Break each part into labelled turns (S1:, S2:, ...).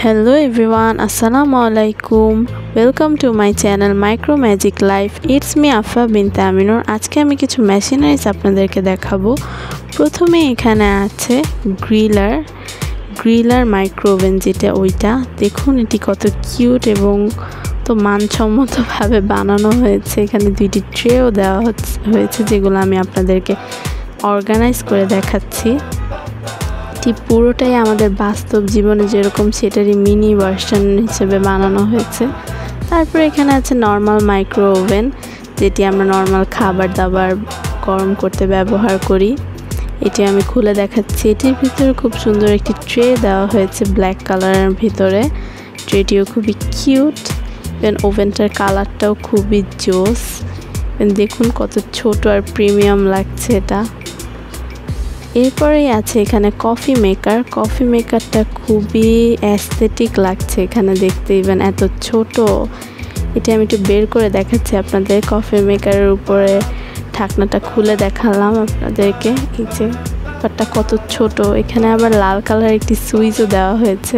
S1: Hello everyone, Assalamu alaikum. Welcome to my channel Micro Magic Life. It's me Afa bint Aminur. আজকে আমি কিছু machineries আপনাদেরকে দেখাবো। প্রথমে এখানে আছে গ্রিলার মাইক্রো ওভেন, যেটা ওইটা দেখুন এটি কত কিউট এবং তো মানসম্মতভাবে বানানো হয়েছে। এখানে দুইটি ট্রেও দেওয়া হয়েছে যেগুলো আমি আপনাদেরকে অর্গানাইজ করে দেখাচ্ছি। পুরোটাই আমাদের বাস্তব জীবনে যেরকম সেটারই মিনি ভার্সন হিসেবে বানানো হয়েছে। তারপর এখানে আছে নর্মাল মাইক্রো ওভেন, যেটি আমরা নর্মাল খাবার দাবার গরম করতে ব্যবহার করি। এটি আমি খুলে দেখাচ্ছি। এটির ভিতরে খুব সুন্দর একটি ট্রে দেওয়া হয়েছে ব্ল্যাক কালারের ভিতরে। ট্রেটিও খুবই কিউট, দেন ওভেনটার কালারটাও খুবই জোস। দেখুন কত ছোট আর প্রিমিয়াম লাগছে এটা। এরপরেই আছে এখানে কফি মেকারটা খুবই অ্যাস্থেটিক লাগছে এখানে দেখতে, ইভেন এত ছোট। এটা আমি একটু বের করে দেখাচ্ছি আপনাদের। কফি মেকারের উপরে ঢাকনাটা খুলে দেখালাম আপনাদেরকে। এই যে ব্যাপারটা কত ছোট। এখানে আবার লাল কালার একটি সুইচও দেওয়া হয়েছে।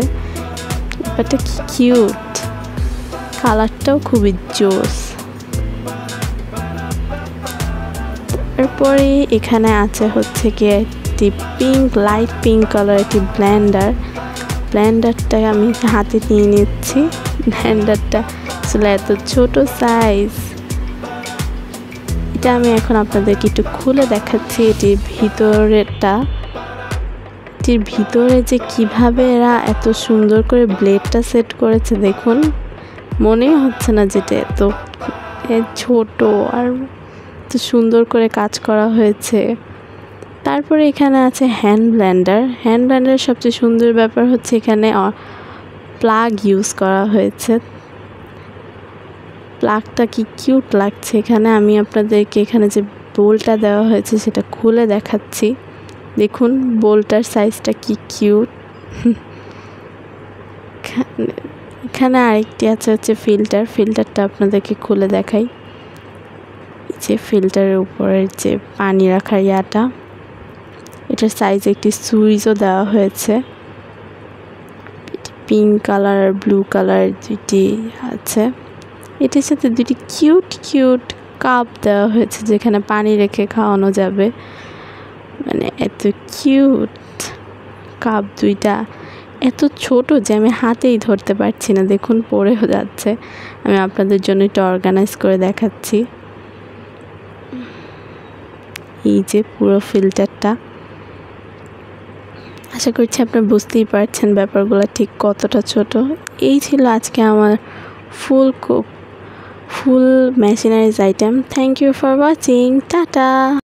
S1: ব্যাপারটা কি কিউট, কালারটাও খুবই জোস। তারপরে এখানে আছে হচ্ছে গিয়ে লাইট পিঙ্ক কালার একটি ব্লেন্ডারটা আমি হাতে নিয়ে নিচ্ছি। ব্লেন্ডারটা আসলে এত ছোট সাইজ। এটা আমি এখন আপনাদেরকে একটু খুলে দেখাচ্ছি। এটির ভিতরে যে কিভাবে এরা এত সুন্দর করে ব্লেডটা সেট করেছে দেখুন, মনেই হচ্ছে না যেটা এত ছোট আর এত সুন্দর করে কাজ করা হয়েছে। তারপরে এখানে আছে হ্যান্ড ব্লেন্ডারের সবচেয়ে সুন্দর ব্যাপার হচ্ছে এখানে প্লাগ ইউজ করা হয়েছে। প্লাগটা কি কিউট লাগছে। এখানে আমি আপনাদেরকে এখানে যে বোলটা দেওয়া হয়েছে সেটা খুলে দেখাচ্ছি। দেখুন বোলটার সাইজটা কি কিউট। এখানে আরেকটি আছে হচ্ছে ফিল্টারটা আপনাদেরকে খুলে দেখাই। যে ফিল্টারের উপরের যে পানি রাখার ইয়াটা, এটার সাইজে একটি সুইচও দেওয়া হয়েছে। পিঙ্ক কালার আর ব্লু কালার দুইটি আছে। এটির সাথে দুটি কিউট কাপ দেওয়া হয়েছে যেখানে পানি রেখে খাওয়ানো যাবে। মানে এত কিউট কাপ দুইটা, এত ছোট যে আমি হাতেই ধরতে পারছি না। দেখুন পড়েও যাচ্ছে। আমি আপনাদের জন্য এটা অর্গানাইজ করে দেখাচ্ছি। এই যে পুরো ফিল্টারটা, আশা করছি আপনারা বুঝতেই পারছেন ব্যাপারগুলো ঠিক কতটা ছোট। এই ছিল আজকে আমার full machineries item. Thank you for watching. Tata.